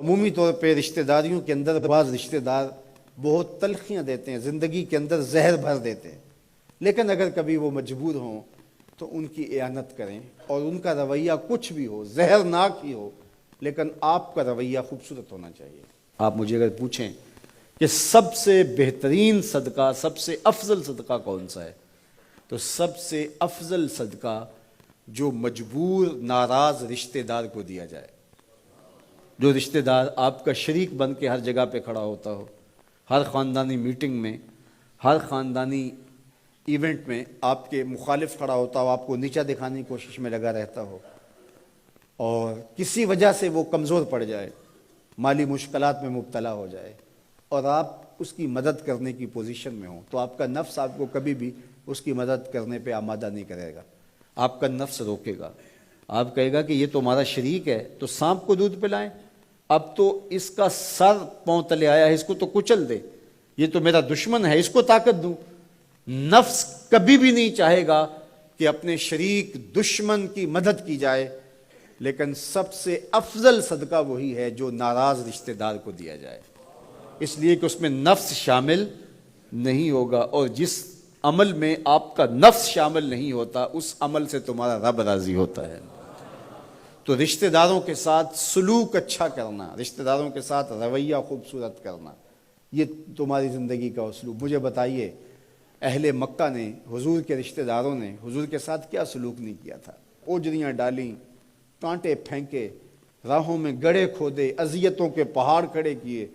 عمومی طور پہ رشتہ داریوں کے اندر بعض رشتہ دار بہت تلخیاں دیتے ہیں، زندگی کے اندر زہر بھر دیتے ہیں، لیکن اگر کبھی وہ مجبور ہوں تو ان کی اعانت کریں، اور ان کا رویہ کچھ بھی ہو، زہرناک ہی ہو، لیکن آپ کا رویہ خوبصورت ہونا چاہیے۔ آپ مجھے اگر پوچھیں کہ سب سے بہترین صدقہ، سب سے افضل صدقہ کون سا ہے، تو سب سے افضل صدقہ جو مجبور ناراض رشتہ دار کو دیا جائے، جو رشتہ دار آپ کا شریک بن کے ہر جگہ پہ کھڑا ہوتا ہو، ہر خاندانی میٹنگ میں، ہر خاندانی ایونٹ میں آپ کے مخالف کھڑا ہوتا ہو، آپ کو نیچا دکھانے کی کوشش میں لگا رہتا ہو، اور کسی وجہ سے وہ کمزور پڑ جائے، مالی مشکلات میں مبتلا ہو جائے، اور آپ اس کی مدد کرنے کی پوزیشن میں ہوں، تو آپ کا نفس آپ کو کبھی بھی اس کی مدد کرنے پہ آمادہ نہیں کرے گا۔ آپ کا نفس روکے گا، آپ کہے گا کہ یہ تو ہمارا شریک ہے، تو سانپ کو دودھ پلائیں، اب تو اس کا سر پاؤں تلے آیا ہے، اس کو تو کچل دے، یہ تو میرا دشمن ہے، اس کو طاقت دوں۔ نفس کبھی بھی نہیں چاہے گا کہ اپنے شریک دشمن کی مدد کی جائے، لیکن سب سے افضل صدقہ وہی ہے جو ناراض رشتہ دار کو دیا جائے، اس لیے کہ اس میں نفس شامل نہیں ہوگا، اور جس عمل میں آپ کا نفس شامل نہیں ہوتا اس عمل سے تمہارا رب راضی ہوتا ہے۔ تو رشتہ داروں کے ساتھ سلوک اچھا کرنا، رشتہ داروں کے ساتھ رویہ خوبصورت کرنا، یہ تمہاری زندگی کا اسلوب۔ مجھے بتائیے اہل مکہ نے، حضور کے رشتہ داروں نے حضور کے ساتھ کیا سلوک نہیں کیا تھا؟ اوجریاں ڈالیں، کانٹے پھینکے، راہوں میں گڑھے کھودے، اذیتوں کے پہاڑ کھڑے کیے،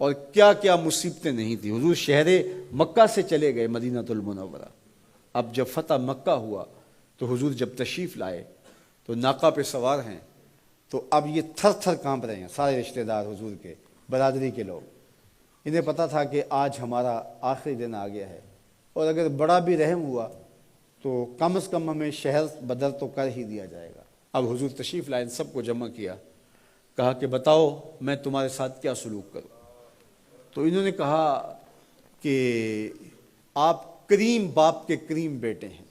اور کیا کیا مصیبتیں نہیں تھی۔ حضور شہر مکہ سے چلے گئے مدینہ المنورہ۔ اب جب فتح مکہ ہوا تو حضور جب تشریف لائے تو ناقہ پہ سوار ہیں، تو اب یہ تھر تھر کانپ رہے ہیں سارے رشتہ دار حضور کے، برادری کے لوگ۔ انہیں پتہ تھا کہ آج ہمارا آخری دن آ گیا ہے، اور اگر بڑا بھی رحم ہوا تو کم از کم ہمیں شہر بدر تو کر ہی دیا جائے گا۔ اب حضور تشریف لائے، سب کو جمع کیا، کہا کہ بتاؤ میں تمہارے ساتھ کیا سلوک کروں؟ تو انہوں نے کہا کہ آپ کریم باپ کے کریم بیٹے ہیں،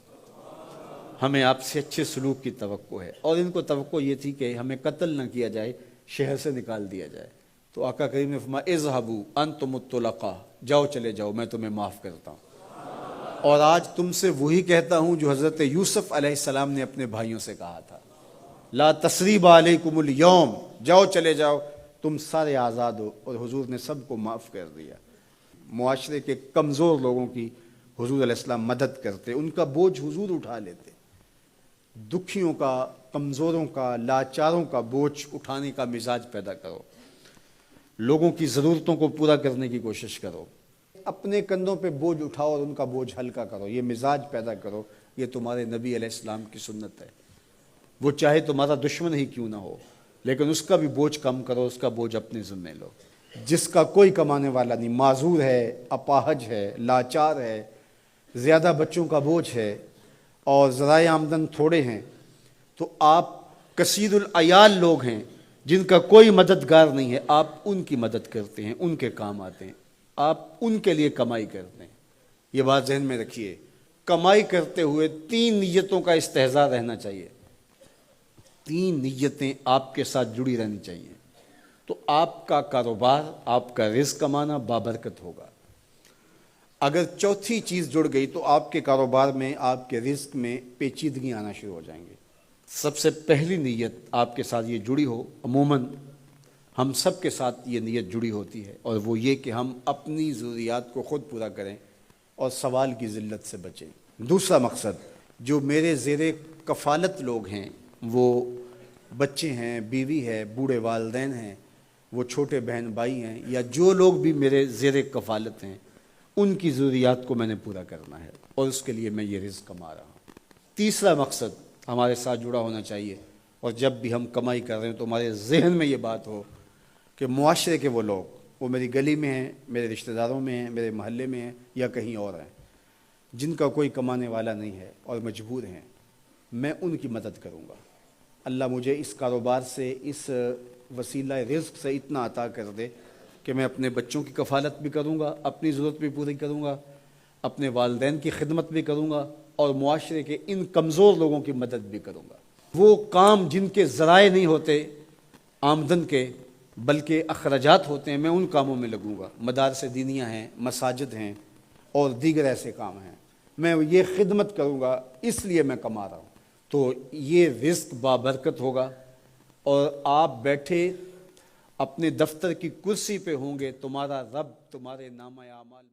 ہمیں آپ سے اچھے سلوک کی توقع ہے، اور ان کو توقع یہ تھی کہ ہمیں قتل نہ کیا جائے، شہر سے نکال دیا جائے۔ تو آقا کریم نے فرمایا اذهبوا انتم الطلقاء، جاؤ چلے جاؤ، میں تمہیں معاف کرتا ہوں۔ اور آج تم سے وہی کہتا ہوں جو حضرت یوسف علیہ السلام نے اپنے بھائیوں سے کہا تھا، لا تثریب علیکم اليوم، جاؤ چلے جاؤ، تم سارے آزاد ہو۔ اور حضور نے سب کو معاف کر دیا۔ معاشرے کے کمزور لوگوں کی حضور علیہ السلام مدد کرتے، ان کا بوجھ حضور اٹھا لیتے۔ دکھیوں کا، کمزوروں کا، لاچاروں کا بوجھ اٹھانے کا مزاج پیدا کرو، لوگوں کی ضرورتوں کو پورا کرنے کی کوشش کرو، اپنے کندھوں پہ بوجھ اٹھاؤ اور ان کا بوجھ ہلکا کرو، یہ مزاج پیدا کرو۔ یہ تمہارے نبی علیہ السلام کی سنت ہے۔ وہ چاہے تمہارا دشمن ہی کیوں نہ ہو، لیکن اس کا بھی بوجھ کم کرو، اس کا بوجھ اپنے ذمہ لو۔ جس کا کوئی کمانے والا نہیں، معذور ہے، اپاہج ہے، لاچار ہے، زیادہ بچوں کا بوجھ ہے، اور ذرائع آمدن تھوڑے ہیں، تو آپ کثیر العیال لوگ ہیں جن کا کوئی مددگار نہیں ہے، آپ ان کی مدد کرتے ہیں، ان کے کام آتے ہیں، آپ ان کے لیے کمائی کرتے ہیں۔ یہ بات ذہن میں رکھیے، کمائی کرتے ہوئے 3 نیتوں کا استحضار رہنا چاہیے، 3 نیتیں آپ کے ساتھ جڑی رہنی چاہیے، تو آپ کا کاروبار، آپ کا رزق کمانا بابرکت ہوگا۔ اگر چوتھی چیز جڑ گئی تو آپ کے کاروبار میں، آپ کے رزق میں پیچیدگی آنا شروع ہو جائیں گے۔ سب سے پہلی نیت آپ کے ساتھ یہ جڑی ہو، عموماً ہم سب کے ساتھ یہ نیت جڑی ہوتی ہے، اور وہ یہ کہ ہم اپنی ضروریات کو خود پورا کریں اور سوال کی ذلت سے بچیں۔ دوسرا مقصد، جو میرے زیر کفالت لوگ ہیں، وہ بچے ہیں، بیوی ہے، بوڑھے والدین ہیں، وہ چھوٹے بہن بھائی ہیں، یا جو لوگ بھی میرے زیر کفالت ہیں، ان کی ضروریات کو میں نے پورا کرنا ہے، اور اس کے لیے میں یہ رزق کما رہا ہوں۔ تیسرا مقصد ہمارے ساتھ جڑا ہونا چاہیے، اور جب بھی ہم کمائی کر رہے ہیں تو ہمارے ذہن میں یہ بات ہو کہ معاشرے کے وہ لوگ، وہ میری گلی میں ہیں، میرے رشتہ داروں میں ہیں، میرے محلے میں ہیں، یا کہیں اور ہیں، جن کا کوئی کمانے والا نہیں ہے اور مجبور ہیں، میں ان کی مدد کروں گا۔ اللہ مجھے اس کاروبار سے، اس وسیلہ رزق سے اتنا عطا کر دے کہ میں اپنے بچوں کی کفالت بھی کروں گا، اپنی ضرورت بھی پوری کروں گا، اپنے والدین کی خدمت بھی کروں گا، اور معاشرے کے ان کمزور لوگوں کی مدد بھی کروں گا۔ وہ کام جن کے ذرائع نہیں ہوتے آمدن کے، بلکہ اخراجات ہوتے ہیں میں ان کاموں میں لگوں گا، مدارس دینیہ ہیں، مساجد ہیں اور دیگر ایسے کام ہیں، میں یہ خدمت کروں گا، اس لیے میں کما رہا ہوں، تو یہ رزق بابرکت ہوگا اور آپ بیٹھے اپنے دفتر کی کرسی پہ ہوں گے، تمہارا رب تمہارے نامہ اعمال